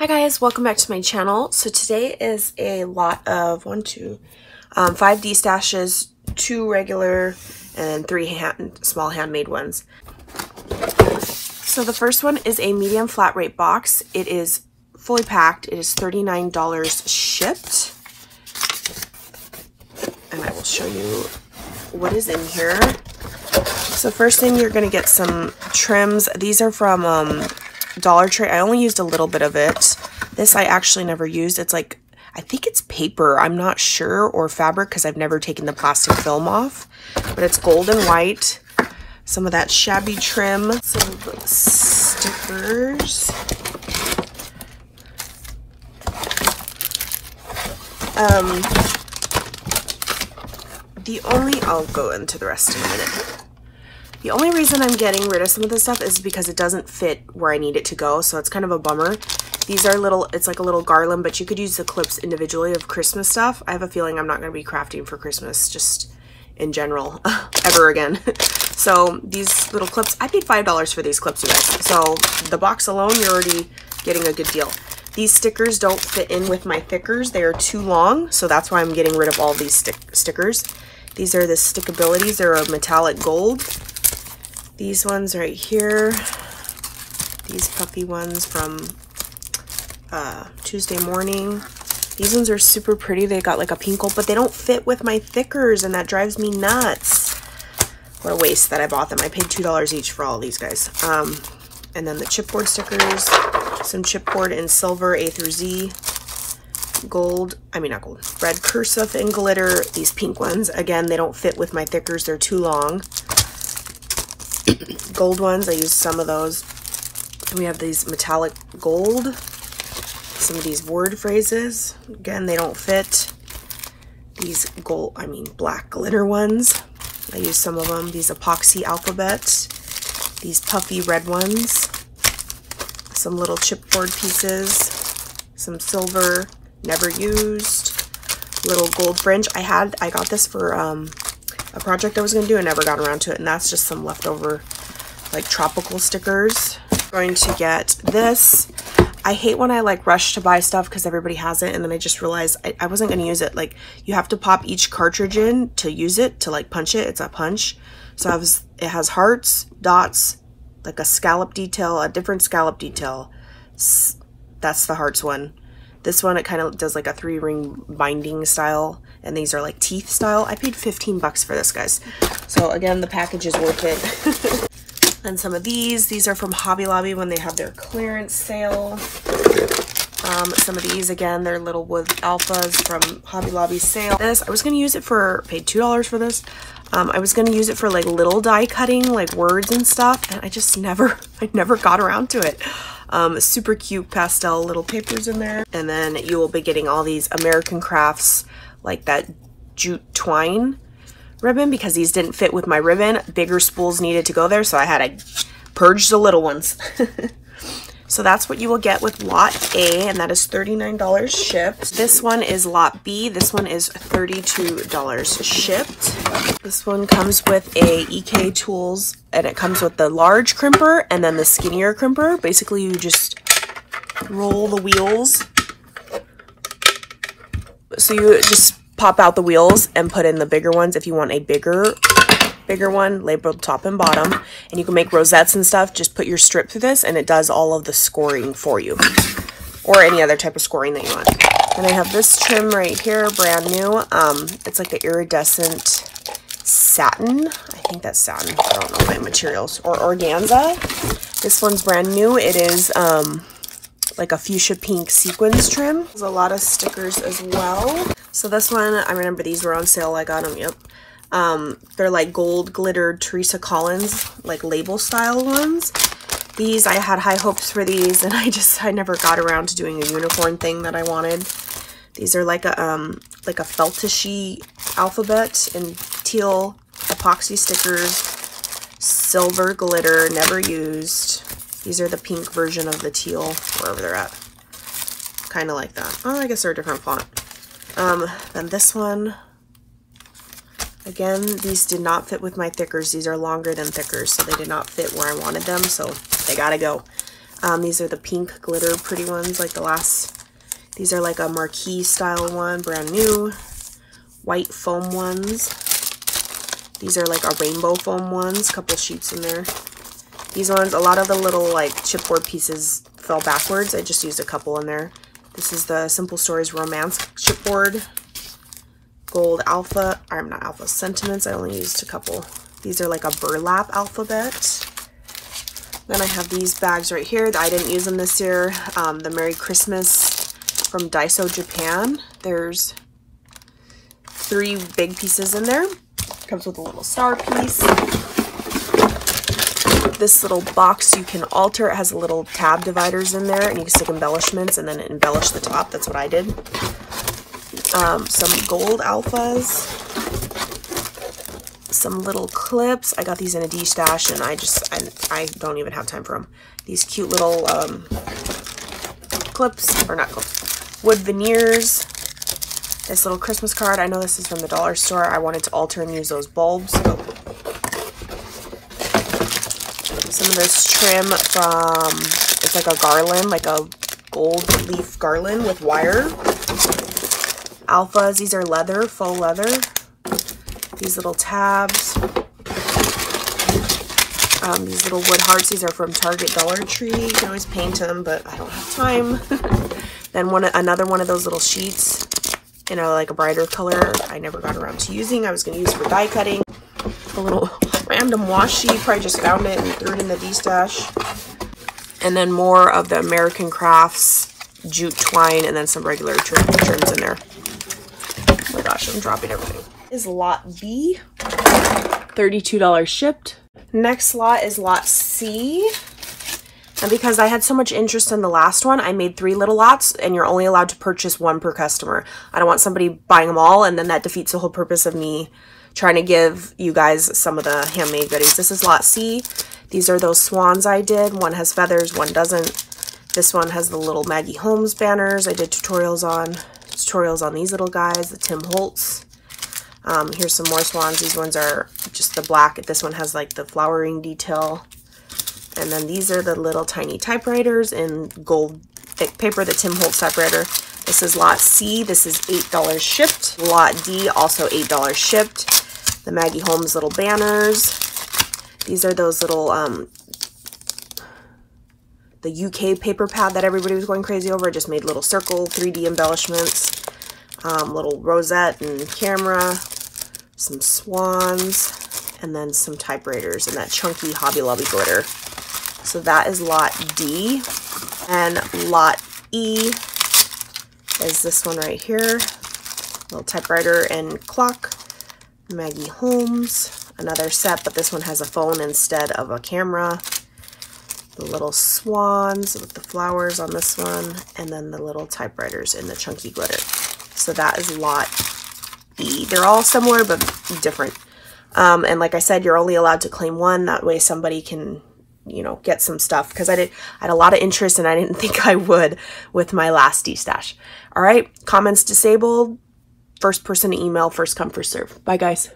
Hi guys, welcome back to my channel. So today is a lot of 5 DESTASHs, 2 regular, and 3 small handmade ones. So the first one is a medium flat rate box. It is fully packed. It is $39 shipped. And I will show you what is in here. So first thing, you're going to get some trims. These are from Dollar Tree. I only used a little bit of it. This I actually never used. It's like, I think it's paper, I'm not sure, or fabric, because I've never taken the plastic film off. But it's gold and white. Some of that shabby trim. Some stickers. I'll go into the rest in a minute. The only reason I'm getting rid of some of this stuff is because it doesn't fit where I need it to go, so it's kind of a bummer. These are little, it's like a little garland, but you could use the clips individually of Christmas stuff. I have a feeling I'm not going to be crafting for Christmas, just in general, ever again. So these little clips, I paid $5 for these clips, you guys. So the box alone, you're already getting a good deal. These stickers don't fit in with my thickers. They are too long, so that's why I'm getting rid of all these stickers. These are the stickabilities. They're a metallic gold. These ones right here, these puffy ones from Tuesday morning. These ones are super pretty. They got like a pink gold, but they don't fit with my thickers, and that drives me nuts. What a waste that I bought them. I paid $2 each for all of these guys. And then the chipboard stickers, some chipboard in silver A through Z, gold, not gold, red cursive and glitter. These pink ones, again, they don't fit with my thickers. They're too long. Gold ones, I used some of those. And we have these metallic gold. Some of these word phrases, again, they don't fit. These black glitter ones, I used some of them. These epoxy alphabet, these puffy red ones, some little chipboard pieces, some silver, never used, little gold fringe. I got this for a project I was going to do and never got around to it, and that's just some leftover like tropical stickers. I'm going to get this. I hate when I like rush to buy stuff because everybody has it, and then I just realized I wasn't going to use it. Like, you have to pop each cartridge in to use it, to like punch it. It's a punch. So it has hearts, dots, like a scallop detail, a different scallop detail. That's the hearts one. This one, it kind of does like a 3-ring binding style, and these are like teeth style. I paid 15 bucks for this, guys. So again, the package is worth it. And some of these are from Hobby Lobby when they have their clearance sale. Some of these, again, they're little wood alphas from Hobby Lobby sale. I was going to use it paid $2 for this. I was going to use it for like little die cutting, like words and stuff, and I never got around to it. Super cute pastel little papers in there. And then you will be getting all these American Crafts, like that jute twine ribbon, because these didn't fit with my ribbon. Bigger spools needed to go there, so I had to purge the little ones. So that's what you will get with lot A, and that is $39 shipped. This one is lot B. This one is $32 shipped. This one comes with a EK Tools, and it comes with the large crimper and then the skinnier crimper. Basically, you just roll the wheels. So you just pop out the wheels and put in the bigger ones if you want a bigger one, labeled top and bottom. And you can make rosettes and stuff. Just put your strip through this, and it does all of the scoring for you, or any other type of scoring that you want. And I have this trim right here, brand new. It's like the iridescent satin. I think that's satin. I don't know my materials. Or organza. This one's brand new. It is like a fuchsia pink sequins trim. There's a lot of stickers as well. So this one, I remember these were on sale. I got them, yep. They're like gold glittered Teresa Collins, like label style ones. These, I had high hopes for these, and I never got around to doing a unicorn thing that I wanted. These are like a feltishy alphabet and teal epoxy stickers, silver glitter, never used. These are the pink version of the teal, wherever they're at. Kind of like that. Oh, I guess they're a different font. Then this one. Again, these did not fit with my thickers. These are longer than thickers, so they did not fit where I wanted them, so they gotta go. These are the pink glitter pretty ones, like the last. These are like a marquee style one, brand new. White foam ones. These are like a rainbow foam ones, couple sheets in there. These ones, a lot of the little like chipboard pieces fell backwards. I just used a couple in there. This is the Simple Stories Romance chipboard. Gold alpha, or not alpha, sentiments. I only used a couple. These are like a burlap alphabet. Then I have these bags right here. I didn't use them this year. The Merry Christmas from Daiso Japan. There's 3 big pieces in there. Comes with a little star piece. This little box you can alter. It has a little tab dividers in there, and you can stick embellishments and then embellish the top. That's what I did. Some gold alphas. Some little clips. I got these in a DESTASH, and I don't even have time for them. These cute little clips, or not clips, wood veneers. This little Christmas card. I know this is from the dollar store. I wanted to alter and use those bulbs. Some of this trim from, it's like a garland, like a gold leaf garland with wire. Alphas, these are leather, faux leather. These little tabs. These little wood hearts, these are from Target Dollar Tree. You can always paint them, but I don't have time. Then another one of those little sheets in like a brighter color. I never got around to using. I was going to use for die cutting. A little random washi, probably just found it and threw it in the DESTASH. And then more of the American Crafts jute twine, and then some regular trims in there. Oh my gosh, I'm dropping everything. This is lot B, $32 shipped. Next lot is lot C. And because I had so much interest in the last one, I made 3 little lots, and you're only allowed to purchase 1 per customer. I don't want somebody buying them all, and then that defeats the whole purpose of me trying to give you guys some of the handmade goodies. This is lot C. These are those swans I did. One has feathers, one doesn't. This one has the little Maggie Holmes banners I did tutorials on these little guys, the Tim Holtz. Here's some more swans. These ones are just the black. This one has like the flowering detail. And then these are the little tiny typewriters in gold thick paper, the Tim Holtz typewriter. This is lot C. This is $8 shipped. Lot D, also $8 shipped. The Maggie Holmes little banners. These are those little, the UK paper pad that everybody was going crazy over. I just made little circle 3D embellishments. Little rosette and camera. Some swans. And then some typewriters and that chunky Hobby Lobby glitter. So that is lot D. And lot E is this one right here. Little typewriter and clock. Maggie Holmes. Another set, but this one has a phone instead of a camera. The little swans with the flowers on this one. And then the little typewriters in the chunky glitter. So that is lot E. They're all similar but different. And like I said, you're only allowed to claim 1. That way somebody can, you know, get some stuff, because I had a lot of interest and I didn't think I would with my last DESTASH. All right, comments disabled. First person to email, first come, first serve. Bye, guys.